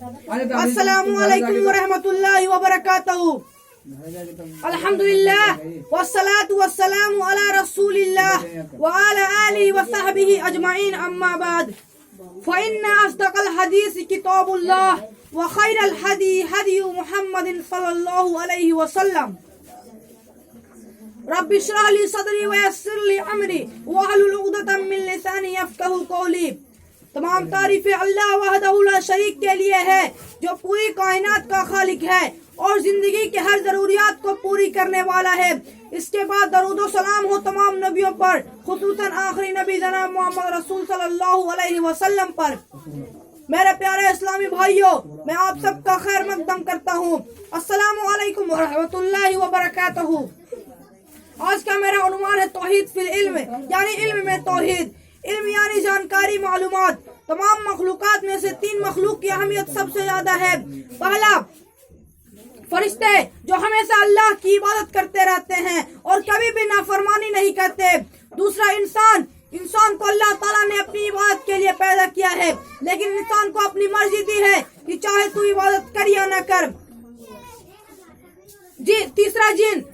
अस्सलामु अलैकुम व रहमतुल्लाहि व बरकातहू। अल्हम्दुलिल्लाह वस्सलातु वस्सलामु अला रसूलिल्लाह व अला आलिहि व सहबिहि अजमईन, अम्मा बाद। फ़इन्न अस्दक़ल हदीस किताबुल्लाह व खैरल हदी हदी मुहम्मदिन सल्लल्लाहु अलैहि वसल्लम। रब्बि इश्रह ली सदरी व यस्सिर ली अमरी वहलुल उक़दतम मिन लिसानी यफ़क़हू क़ौली। तमाम तारीफें अल्लाह वहदहू ला शरीक के लिए है, जो पूरी कायनात का खालिक है और जिंदगी के हर जरूरियात को पूरी करने वाला है। इसके बाद दरूद सलाम हो तमाम नबियों पर, खुसूसन आखिरी नबी जनाब मोहम्मद रसूल सल्लल्लाहु अलैहि वसल्लम पर। मेरे प्यारे इस्लामी भाइयों, मैं आप सबका खैर मकदम करता हूँ। अस्सलामु अलैकुम व रहमतुल्लाहि व बरकातहू। आज का मेरा उन्वान है तौहीद फिल इल्म, यानी इल्म में तौहीद। इल्म यानी जानकारी, मालूमात। तमाम मखलूकात में से तीन मखलूक की अहमियत सबसे ज्यादा है। पहला, फरिश्ते जो हमेशा अल्लाह की इबादत करते रहते हैं और कभी भी नाफरमानी नहीं करते। दूसरा, इंसान को अल्लाह ताला ने अपनी इबादत के लिए पैदा किया है, लेकिन इंसान को अपनी मर्जी दी है कि चाहे तू इबादत कर या न कर। तीसरा,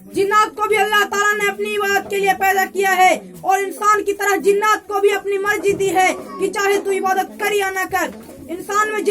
जिन्नात को भी अल्लाह ताला ने अपनी इबादत के लिए पैदा किया है और इंसान की तरह जिन्नात को भी अपनी मर्जी दी है कि चाहे तू इबादत कर या न कर। इंसान और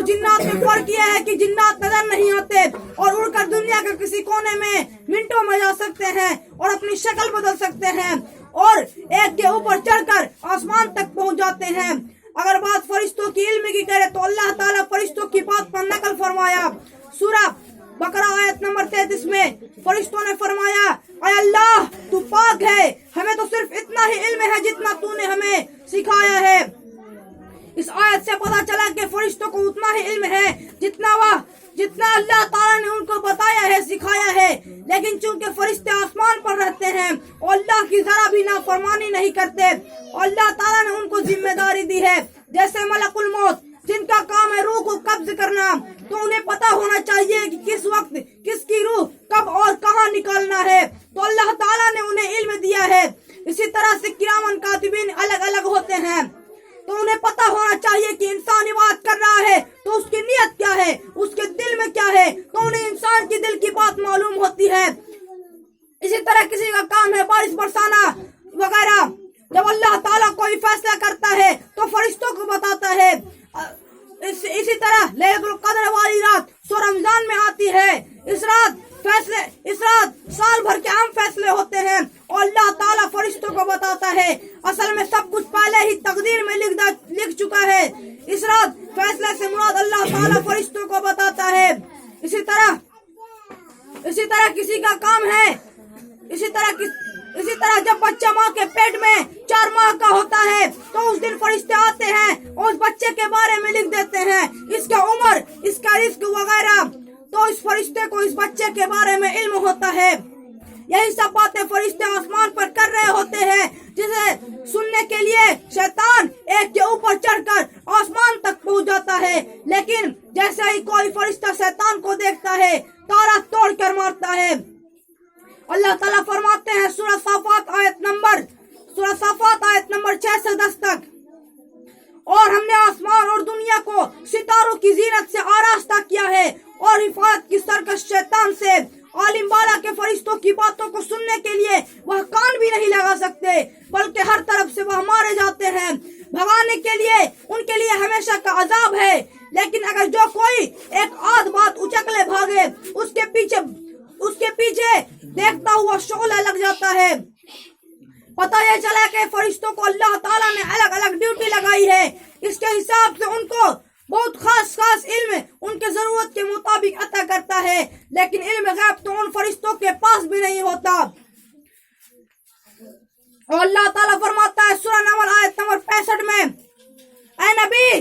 जिन्नात में फर्क यह है कि जिन्नात नजर नहीं आते और उड़कर दुनिया के किसी कोने में मिनटों में जा सकते हैं और अपनी शक्ल बदल सकते हैं और एक के ऊपर चढ़कर आसमान तक पहुंच जाते हैं। अगर बात फरिश्तों की इल्म की करे तो अल्लाह ताला फरिश्तों की बात पर नकल फरमाया। सूरह बकरा आयत नंबर 33 में फरिश्तों ने फरमाया, ऐ अल्लाह तू पाक है, हमें तो सिर्फ इतना ही इल्म है जितना तूने हमें सिखाया है। इस आयत से पता चला कि फरिश्तों को उतना ही इल्म है जितना अल्लाह ताला ने उनको बताया है, सिखाया है। लेकिन चूंकि फरिश्ते आसमान पर रहते हैं और अल्लाह की जरा भी नाफरमानी नहीं करते और अल्लाह ताला ने उनको जिम्मेदारी दी है, जैसे मलकुल मौत जिनका काम है रूह को कब्ज करना, तो उन्हें पता होना चाहिए कि किस वक्त किसकी रूह कब और कहां निकालना है, तो अल्लाह ताला ने उन्हें इल्म दिया है। इसी तरह से किरामन कातिबीन अलग अलग होते हैं, तो उन्हें पता होना चाहिए कि इंसान इबादत कर रहा है तो उसकी नीयत क्या है, उसके दिल में क्या है, तो उन्हें इंसान की दिल की बात मालूम होती है। इसी तरह किसी का काम है बारिश बरसाना वगैरह, जब अल्लाह ताला कोई फैसला करता है तो फरिश्तों को बताता है। इसी तरह लैलतुल कद्र वाली रात सो रमजान में आती है। इस रात साल भर के अहम फैसले होते हैं और अल्लाह ताला फरिश्तों को बताता है। असल में सब कुछ पहले ही तकदीर में लिख चुका है। इस रात फैसले से मुराद अल्लाह ताला फरिश्तों को बताता है। इसी तरह किसी का काम है, इसी तरह जब बच्चा माँ के पेट में 4 माह का होता है तो उस दिन फरिश्ते आते हैं और उस बच्चे के बारे में लिख देते हैं, इसका उम्र, इसका रिस्क वगैरह। तो इस फरिश्ते को इस बच्चे के बारे में इल्म होता है। यही सब बातें फरिश्ते आसमान पर कर रहे होते हैं, जिसे सुनने के लिए शैतान एक के ऊपर चढ़कर आसमान तक पहुंच जाता है। लेकिन जैसे ही कोई फरिश्ता शैतान को देखता है, तारा तोड़ कर मारता है। अल्लाह ताला फरमाते हैं सूरह साफात आयत नंबर 6 से 10 तक, और हमने आसमान और दुनिया को सितारों की जीनत से आरास्ता किया है और हिफाजत की सरकश शैतान से। आलिम बाला के फरिश्तों की बातों को सुनने के लिए वह कान भी नहीं लगा सकते, बल्कि हर तरफ से वह मारे जाते हैं। भगाने के लिए उनके लिए हमेशा का अजाब है, लेकिन अगर जो कोई एक आध बात उचक ले भागे, उसके पीछे देखता हुआ शोला लग जाता है। पता यह चला कि फरिश्तों को अल्लाह ताला ने अलग अलग ड्यूटी लगाई है। इसके हिसाब से उनको बहुत खास इल्म उनके जरूरत के मुताबिक अता करता है, लेकिन इल्म गैब तो उन फरिश्तों के पास भी नहीं होता। और अल्लाह ताला फरमाता है सूरह नमल आयत नंबर 65 में, ऐ नबी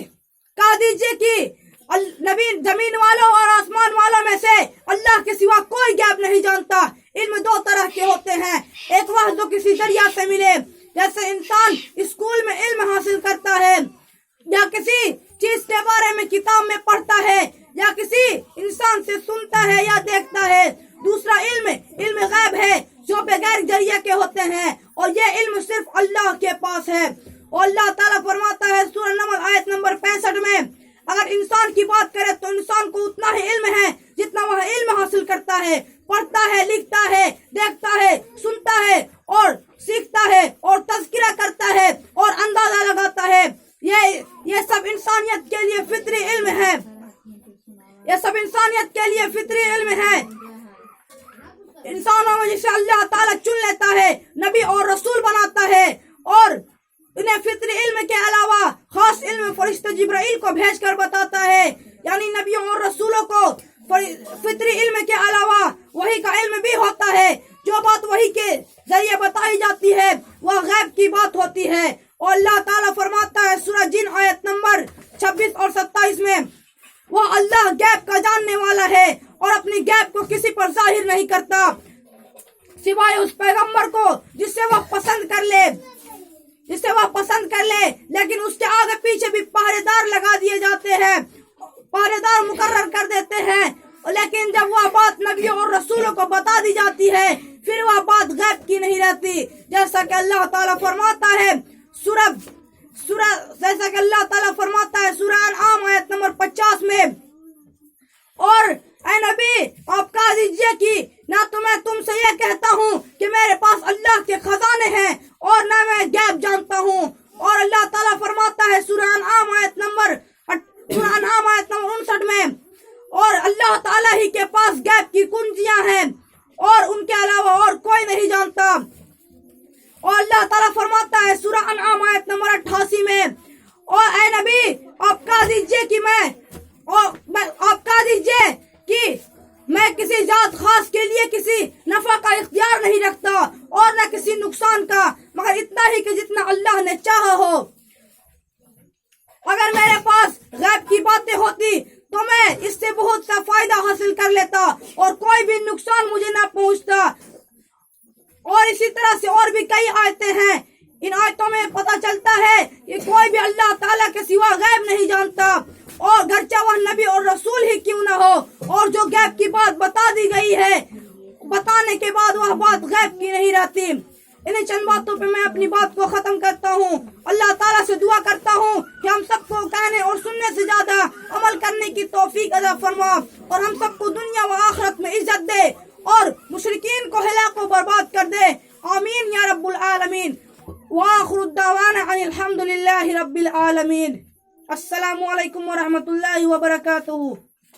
कह दीजिए कि नबी जमीन वालों और आसमान वालों में से अल्लाह के सिवा कोई गैब नहीं जानता। इल्म 2 तरह के होते हैं, एक वह जो किसी जरिया से मिले, जैसे इंसान स्कूल में इल्म हासिल करता है या किसी चीज के बारे में किताब में पढ़ता है या किसी इंसान से सुनता है या देखता है। दूसरा इल्म गैब है जो बगैर जरिया के होते हैं और ये इल्म सिर्फ अल्लाह के पास है। और अल्लाह ताला फरमाता है सूरह नमल आयत नंबर 65 में, अगर इंसान انسان کی بات کرے تو انسان کو اتنا ہی علم ہے جتنا وہ علم حاصل کرتا ہے، پڑھتا ہے، لکھتا ہے، دیکھتا ہے، سنتا ہے اور سیکھتا ہے اور تذکرہ کرتا ہے اور اندازہ لگاتا ہے۔ یہ سب انسانیت کے لیے فطری علم ہے، یہ سب انسانیت کے لیے فطری علم ہے۔ انسانوں میں جسے اللہ تعالیٰ چن لیتا ہے، نبی اور رسول بناتا ہے، اور انہیں فطری علم کے علاوہ خاص علم فرشتہ جبرائیل کو بھیج کر بتاتا ہے۔ یعنی نبیوں اور رسولوں کو فطری علم کے علاوہ وحی کا علم بھی ہوتا ہے۔ جو بات وحی کے ذریعے بتائی جاتی ہے وہ غیب کی بات ہوتی ہے، اور اللہ تعالیٰ فرماتا ہے سورہ جن آیت نمبر 26 اور 27 میں، وہ اللہ غیب کا جاننے والا ہے اور اپنی غیب کو کسی پر ظاہر نہیں کرتا سوائے اس پیغمبر کو جسے وہ پسند کر لے، لیکن اس کے آگے پیچھے بھی پہرے دار لگا دیے جاتے ہیں، پہرے دار مقرر کر دیتے ہیں، لیکن جب وہ بات نبیوں اور رسولوں کو بتا دی جاتی ہے پھر وہ بات غیب کی نہیں رہتی، جیسا کہ اللہ تعالیٰ فرماتا ہے سورہ انعام آیت نمبر 50 میں، اور اے نبی آپ کہہ دیجئے کہ نہ تو میں تم سے یہ کہتا ہوں کہ میرے پاس اللہ کے خزانے ہیں اور نہ میں غیب جانتا ہوں۔ اور اللہ تعالیٰ فرماتا ہے سورہ انعام آیت نمبر 59 میں، اور اللہ تعالیٰ ہی کے پاس غیب کی کنجیاں ہیں اور ان کے علاوہ اور کوئی نہیں جانتا۔ اور اللہ تعالیٰ فرماتا ہے سورہ انعام آیت نمبر 88 میں، اور اے نبی آپ کہہ دیجئے کہ میں کسی ذات خاص کے لیے کسی نفع کا اختیار نہیں رکھتا اور نہ کسی نقصان کا، مگر اتنا ہی کہ جتنا اللہ نے چاہا ہو۔ اگر میرے پاس غیب کی باتیں ہوتی تو میں اس سے بہت سا فائدہ حاصل کر لیتا اور کوئی بھی نقصان مجھے نہ پہنچتا۔ اور اسی طرح سے اور بھی کئی آیتیں ہیں، ان آیتوں میں پتہ چلتا ہے کہ کوئی بھی اللہ تعالیٰ کے سوا غیب نہیں جانتا، اور گرچہ وہ نبی اور رسول ہی کیوں نہ ہو، اور جو غیب کی بات بتا دی گئی ہے بتانے کے بعد وہ بات غیب کی نہیں رہتی۔ انہیں چند باتوں پہ میں اپنی بات کو ختم کرتا ہوں۔ اللہ تعالیٰ سے دعا کرتا ہوں کہ ہم سب کو کہنے اور سننے سے زیادہ عمل کرنے کی توفیق عطا فرما، اور ہم سب کو دنیا و آخرت میں عزت دے اور مشرکین کو ہلاک و برباد کر دے، آمین یا رب العالمین۔ وآخر الدعوانا ان الحمد للہ رب العالمین۔ السلام علیکم ورحمۃ اللہ وبرکاتہ۔